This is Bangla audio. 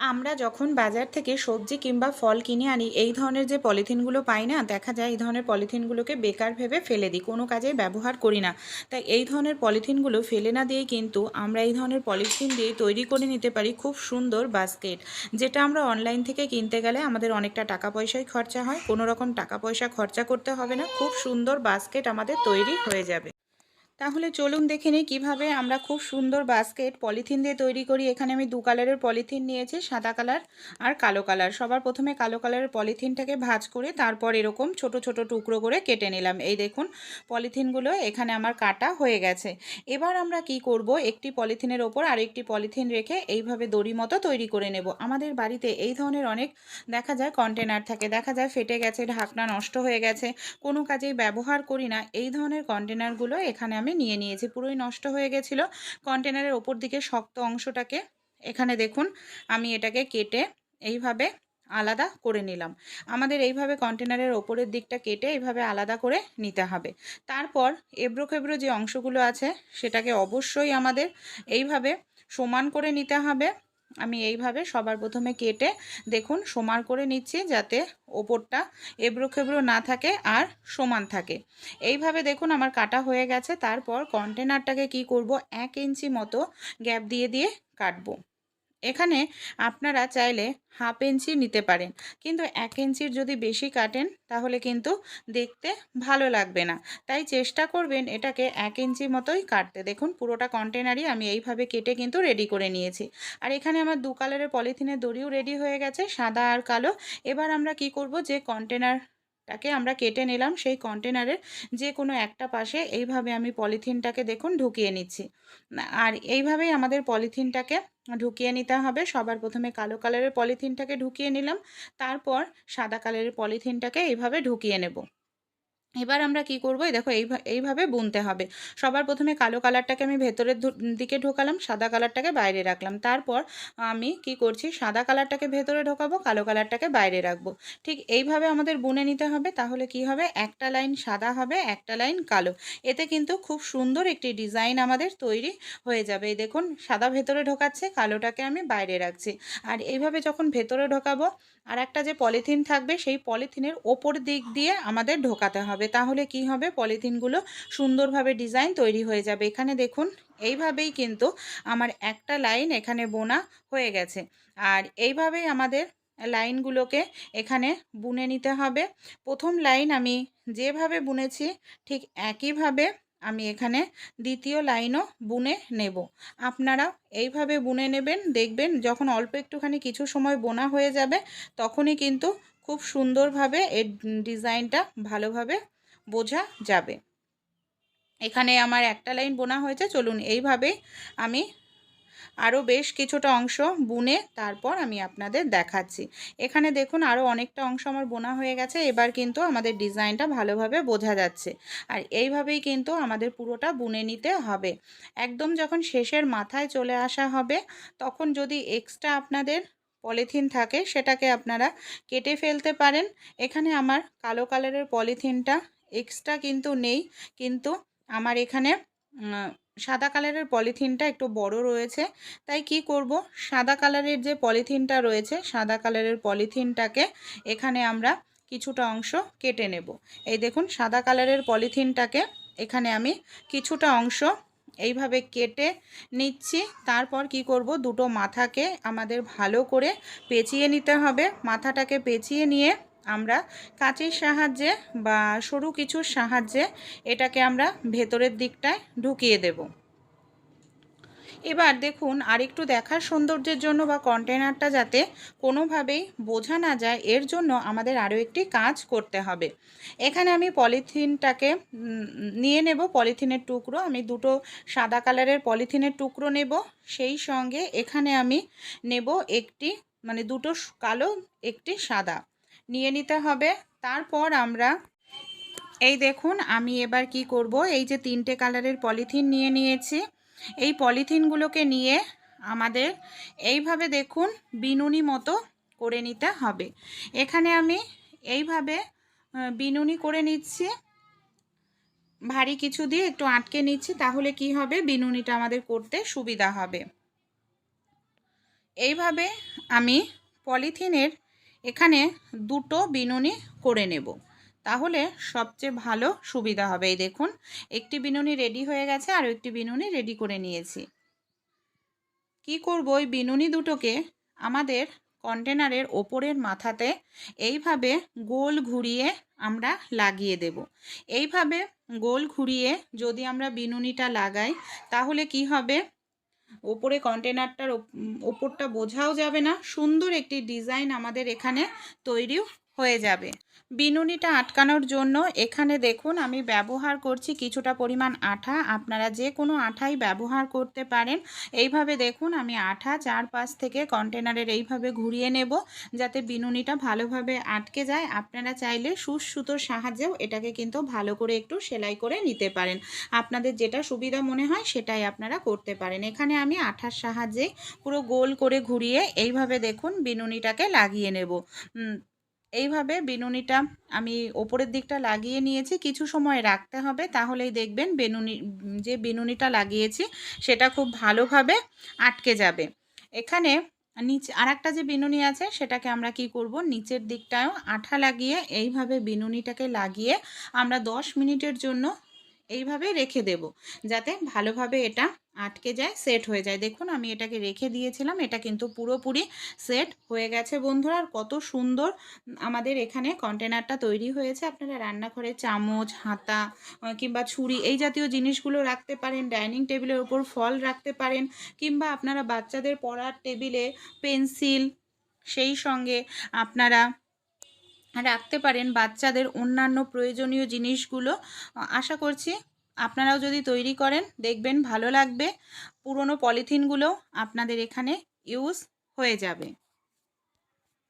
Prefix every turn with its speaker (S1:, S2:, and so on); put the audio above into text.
S1: আমরা যখন বাজার থেকে সবজি কিংবা ফল কিনে আনি এই ধরনের যে পলিথিনগুলো পাই না, দেখা যায় এই ধরনের পলিথিনগুলোকে বেকার ভেবে ফেলে দিই, কোনো কাজে ব্যবহার করি না। তাই এই ধরনের পলিথিনগুলো ফেলে না দিয়েই কিন্তু আমরা এই ধরনের পলিথিন দিয়ে তৈরি করে নিতে পারি খুব সুন্দর বাস্কেট, যেটা আমরা অনলাইন থেকে কিনতে গেলে আমাদের অনেকটা টাকা পয়সাই খরচা হয়। কোনো রকম টাকা পয়সা খরচা করতে হবে না, খুব সুন্দর বাস্কেট আমাদের তৈরি হয়ে যাবে। তাহলে চলুন দেখে নিই কীভাবে আমরা খুব সুন্দর বাস্কেট পলিথিন দিয়ে তৈরি করি। এখানে আমি দু কালারের পলিথিন নিয়েছি, সাদা কালার আর কালো কালার। সবার প্রথমে কালো কালারের পলিথিনটাকে ভাঁজ করে তারপর এরকম ছোট ছোট টুকরো করে কেটে নিলাম। এই দেখুন পলিথিনগুলো এখানে আমার কাটা হয়ে গেছে। এবার আমরা কি করব, একটি পলিথিনের ওপর আরেকটি পলিথিন রেখে এইভাবে দড়ি মতো তৈরি করে নেব। আমাদের বাড়িতে এই ধরনের অনেক দেখা যায় কন্টেনার থাকে, দেখা যায় ফেটে গেছে, ঢাকনা নষ্ট হয়ে গেছে, কোনো কাজেই ব্যবহার করি না। এই ধরনের কন্টেনারগুলো এখানে আমি নিয়ে নিয়েছি, পুরোই নষ্ট হয়ে গেছিলো। কন্টেনারের ওপর দিকে শক্ত অংশটাকে এখানে দেখুন আমি এটাকে কেটে এইভাবে আলাদা করে নিলাম। আমাদের এইভাবে কন্টেনারের ওপরের দিকটা কেটে এইভাবে আলাদা করে নিতে হবে। তারপর এবড়ো খেবড়ো যে অংশগুলো আছে সেটাকে অবশ্যই আমাদের এইভাবে সমান করে নিতে হবে। আমি এইভাবে সবার প্রথমে কেটে দেখুন সমান করে নিচ্ছি, যাতে ওপরটা এবড়ো খেবড়ো না থাকে আর সমান থাকে। এইভাবে দেখুন আমার কাটা হয়ে গেছে। তারপর কন্টেনারটাকে কি করব, 1 ইঞ্চি মতো গ্যাপ দিয়ে দিয়ে কাটবো। এখানে আপনারা চাইলে হাফ ইঞ্চি নিতে পারেন, কিন্তু 1 ইঞ্চির যদি বেশি কাটেন তাহলে কিন্তু দেখতে ভালো লাগবে না। তাই চেষ্টা করবেন এটাকে 1 ইঞ্চি মতোই কাটতে। দেখুন পুরোটা কন্টেনারই আমি এইভাবে কেটে কিন্তু রেডি করে নিয়েছি। আর এখানে আমার দু কালারের পলিথিনের দড়িও রেডি হয়ে গেছে, সাদা আর কালো। এবার আমরা কি করব, যে কন্টেনারটাকে আমরা কেটে নিলাম সেই কন্টেনারের যে কোনো একটা পাশে এইভাবে আমি পলিথিনটাকে দেখুন ঢুকিয়ে নিচ্ছি। আর এইভাবেই আমাদের পলিথিনটাকে ঢুকিয়ে নিতে হবে। সবার প্রথমে কালো কালারের পলিথিনটাকে ঢুকিয়ে নিলাম, তারপর সাদা কালারের পলিথিনটাকে এইভাবে ঢুকিয়ে নেব। এবার আমরা কি করব, এই দেখো এইভাবে বুনতে হবে। সবার প্রথমে কালো কালারটাকে আমি ভেতরের দিকে ঢোকালাম, সাদা কালারটাকে বাইরে রাখলাম। তারপর আমি কি করছি, সাদা কালারটাকে ভেতরে ঢোকাবো, কালো কালারটাকে বাইরে রাখবো। ঠিক এইভাবে আমাদের বুনে নিতে হবে। তাহলে কি হবে, একটা লাইন সাদা হবে, একটা লাইন কালো। এতে কিন্তু খুব সুন্দর একটি ডিজাইন আমাদের তৈরি হয়ে যাবে। এই দেখুন সাদা ভেতরে ঢোকাচ্ছে, কালোটাকে আমি বাইরে রাখছি। আর এইভাবে যখন ভেতরে ঢোকাবো, আর একটা যে পলিথিন থাকবে সেই পলিথিনের ওপর দিক দিয়ে আমাদের ঢোকাতে হবে। তাহলে কি হবে, পলিথিনগুলো সুন্দরভাবে ডিজাইন তৈরি হয়ে যাবে। এখানে দেখুন এইভাবেই কিন্তু আমার একটা লাইন এখানে বোনা হয়ে গেছে। আর এইভাবেই আমাদের লাইনগুলোকে এখানে বুনে নিতে হবে। প্রথম লাইন আমি যেভাবে বুনেছি ঠিক একইভাবে আমি এখানে দ্বিতীয় লাইনও বুনে নেব। আপনারা এইভাবে বুনে নেবেন, দেখবেন যখন অল্প একটুখানি কিছু সময় বোনা হয়ে যাবে তখনই কিন্তু খুব সুন্দরভাবে এর ডিজাইনটা ভালোভাবে বোঝা যাবে। এখানে আমার একটা লাইন বোনা হয়েছে, চলুন এইভাবে আমি আরও বেশ কিছুটা অংশ বুনে তারপর আমি আপনাদের দেখাচ্ছি। এখানে দেখুন আরও অনেকটা অংশ আমার বোনা হয়ে গেছে। এবার কিন্তু আমাদের ডিজাইনটা ভালোভাবে বোঝা যাচ্ছে। আর এইভাবেই কিন্তু আমাদের পুরোটা বুনে নিতে হবে। একদম যখন শেষের মাথায় চলে আসা হবে তখন যদি এক্সট্রা আপনাদের পলিথিন থাকে সেটাকে আপনারা কেটে ফেলতে পারেন। এখানে আমার কালো কালারের পলিথিনটা এক্সট্রা কিন্তু নেই, কিন্তু আমার এখানে সাদা কালারের পলিথিনটা একটু বড় রয়েছে। তাই কি করব, সাদা কালারের যে পলিথিনটা রয়েছে সাদা কালারের পলিথিনটাকে এখানে আমরা কিছুটা অংশ কেটে নেব। এই দেখুন সাদা কালারের পলিথিনটাকে এখানে আমি কিছুটা অংশ এইভাবে কেটে নিচ্ছি। তারপর কি করব, দুটো মাথাকে আমাদের ভালো করে পেঁচিয়ে নিতে হবে। মাথাটাকে পেঁচিয়ে নিয়ে আমরা কাঁচির সাহায্যে বা সরু কিছুর সাহায্যে এটাকে আমরা ভেতরের দিকটায় ঢুকিয়ে দেব। এবার দেখুন আরেকটু দেখার সৌন্দর্যের জন্য বা কন্টেনারটা যাতে কোনোভাবেই বোঝা না যায় এর জন্য আমাদের আরও একটি কাজ করতে হবে। এখানে আমি পলিথিনটাকে নিয়ে নেব, পলিথিনের টুকরো আমি দুটো সাদা কালারের পলিথিনের টুকরো নেব, সেই সঙ্গে এখানে আমি নেব একটি দুটো কালো একটি সাদা নিয়ে নিতে হবে। তারপর আমরা এই দেখুন আমি এবার কি করব, এই যে তিনটে কালারের পলিথিন নিয়ে নিয়েছি, এই পলিথিনগুলোকে নিয়ে আমাদের এইভাবে দেখুন বিনুনি মতো করে নিতে হবে। এখানে আমি এইভাবে বিনুনি করে নিচ্ছি, ভারী কিছু দিয়ে একটু আটকে নিচ্ছি, তাহলে কি হবে বিনুনিটা আমাদের করতে সুবিধা হবে। এইভাবে আমি পলিথিনের এখানে দুটো বিনুনি করে নেব, তাহলে সবচেয়ে ভালো সুবিধা হবে। এই দেখুন একটি বিনুনি রেডি হয়ে গেছে, আর একটি বিনুনি রেডি করে নিয়েছি। কি করব, ওই বিনুনি দুটোকে আমাদের কন্টেনারের ওপরের মাথাতে এইভাবে গোল ঘুরিয়ে আমরা লাগিয়ে দেব। এইভাবে গোল ঘুরিয়ে যদি আমরা বিনুনিটা লাগাই তাহলে কি হবে, ওপরে কন্টেনারটার ওপরটা বোঝাও যাবে না, সুন্দর একটি ডিজাইন আমাদের এখানে তৈরিও হয়ে যাবে। বিনুনিটা আটকানোর জন্য এখানে দেখুন আমি ব্যবহার করছি কিছুটা পরিমাণ আঠা, আপনারা যে কোনো আঠাই ব্যবহার করতে পারেন। এইভাবে দেখুন আমি আঠা চারপাশ থেকে কন্টেনারের এইভাবে ঘুরিয়ে নেব যাতে বিনুনিটা ভালোভাবে আটকে যায়। আপনারা চাইলে সুচ সুতোর সাহায্যেও এটাকে কিন্তু ভালো করে একটু সেলাই করে নিতে পারেন, আপনাদের যেটা সুবিধা মনে হয় সেটাই আপনারা করতে পারেন। এখানে আমি আঠার সাহায্যে পুরো গোল করে ঘুরিয়ে এইভাবে দেখুন বিনুনিটাকে লাগিয়ে নেব। এইভাবে বিনুনিটা আমি ওপরের দিকটা লাগিয়ে নিয়েছি, কিছু সময় রাখতে হবে, তাহলেই দেখবেন যে বিনুনিটা লাগিয়েছি সেটা খুব ভালোভাবে আটকে যাবে। এখানে নিচে আরেকটা যে বিনুনি আছে সেটাকে আমরা কি করব, নিচের দিকটাও আঠা লাগিয়ে এইভাবে বিনুনিটাকে লাগিয়ে আমরা 10 মিনিটের জন্য এইভাবে রেখে দেব যাতে ভালোভাবে এটা আটকে যায়, সেট হয়ে যায়। দেখুন আমি এটাকে রেখে দিয়েছিলাম, এটা কিন্তু পুরোপুরি সেট হয়ে গেছে বন্ধুরা। আর কত সুন্দর আমাদের এখানে কন্টেনারটা তৈরি হয়েছে। আপনারা রান্নাঘরে চামচ, হাতা কিংবা ছুরি এই জাতীয় জিনিসগুলো রাখতে পারেন, ডাইনিং টেবিলের ওপর ফল রাখতে পারেন, কিংবা আপনারা বাচ্চাদের পড়ার টেবিলে পেন্সিল, সেই সঙ্গে আপনারা রাখতে পারেন বাচ্চাদের অন্যান্য প্রয়োজনীয় জিনিসগুলো। আশা করছি আপনারাও যদি তৈরি করেন দেখবেন ভালো লাগবে, পুরনো পলিথিনগুলো আপনাদের এখানে ইউজ হয়ে যাবে।